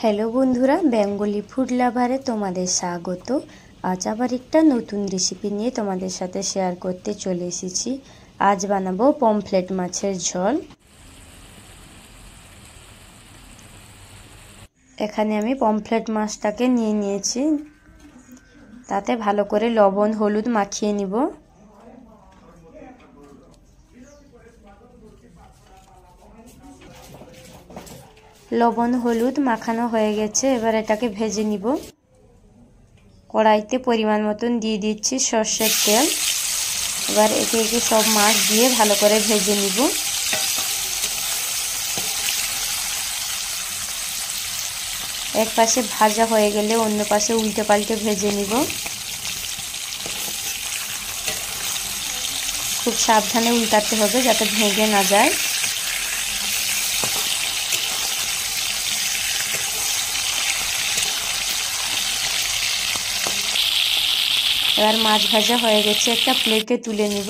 Hello বন্ধুরা, Bengali food লাভারে তোমাদের স্বাগত। আজ আবার একটা নতুন রেসিপি নিয়ে তোমাদের সাথে শেয়ার করতে চলে এসেছি। আজ বানাবো পমফ্রেট মাছের ঝোল। এখানে আমি পমফ্রেট মাছটাকে নিয়ে নিয়েছি, তাতে ভালো করে লবণ হলুদ মাখিয়ে নিব। লবণ হলুদ মাখানো হয়ে গেছে, এবার এটাকে ভেজে নিব। কড়াইতে পরিমাণ মতন দিয়ে দিচ্ছি সর্ষের তেল। এবার একে একে সব মাছ দিয়ে ভালো করে ভেজে নিব। এক পাশে ভাজা হয়ে গেলে অন্য পাশে উল্টে পাল্টে ভেজে নিব। খুব সাবধানে উল্টাতে হবে যাতে ভেঙে না যায়। এবার মাছ ভাজা হয়ে গেছে, একটা প্লেটে তুলে নিব।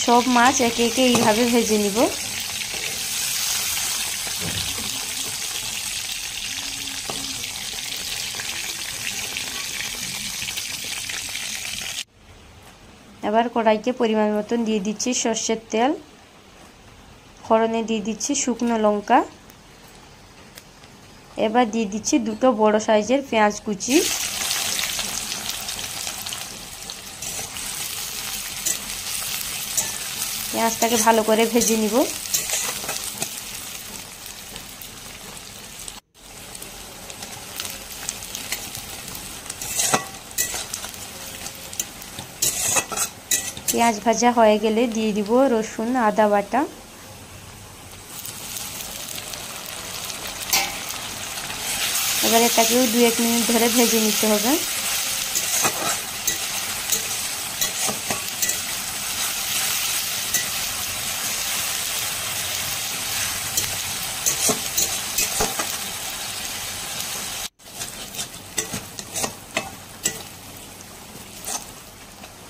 সব মাছ একে একে এইভাবে ভেজে নিব। এবার কড়াইতে পরিমাণ মতন দিয়ে দিচ্ছি সর্ষের তেল। ফোড়নে দিয়ে দিচ্ছি শুকনো লঙ্কা। এবার দিয়ে দিচ্ছি দুটো বড় সাইজের পেঁয়াজ কুচি। পেঁয়াজটাকে ভালো করে ভেজে নিব। পেঁয়াজ ভাজা হয়ে গেলে দিয়ে দিব রসুন আদা বাটা। এবার এটাকেও 2-1 মিনিট ধরে ভেজে নিতে হবে।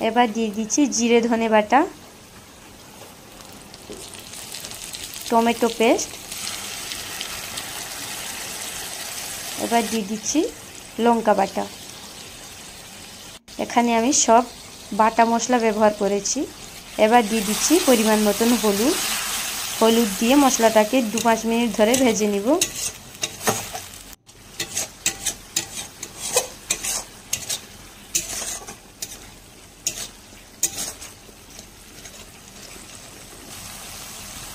এবার দিয়ে দিচ্ছি জিরে ধনে বাটা, টমেটো পেস্ট। এবার দিয়ে দিচ্ছি লঙ্কা বাটা। এখানে আমি সব বাটা মশলা ব্যবহার করেছি। এবার দিয়ে দিচ্ছি পরিমাণ মতন হলুদ দিয়ে মশলাটাকে 2-5 মিনিট ধরে ভেজে নিব।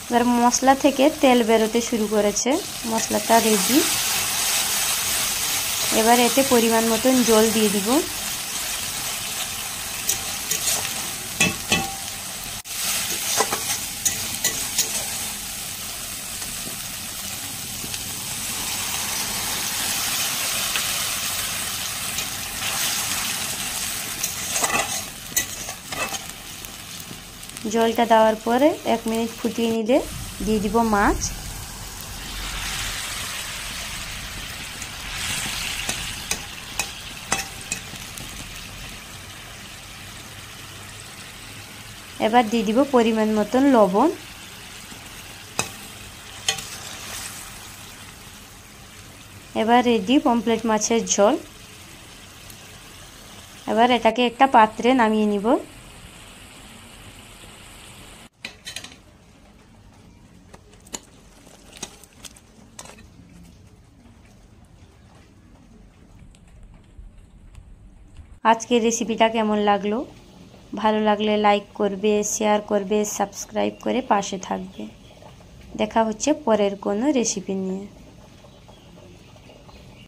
এবার মশলা থেকে তেল বেরোতে শুরু করেছে, মশলাটা রেডি। এবার এতে পরিমাণ মতন জল দিয়ে দিব। জলটা দেওয়ার পরে 1 মিনিট ফুটিয়ে নিলে দিয়ে দিব মাছ। এবার দিয়ে দিব পরিমাণ মতন লবণ। এবার রেডি পমফ্রেট মাছের ঝোল। এবার এটাকে একটা পাত্রে নামিয়ে নিব। আজকের রেসিপিটা কেমন লাগলো? ভালো লাগলে লাইক করবে, শেয়ার করবে, সাবস্ক্রাইব করে পাশে থাকবে। দেখা হচ্ছে পরের কোনো রেসিপি নিয়ে।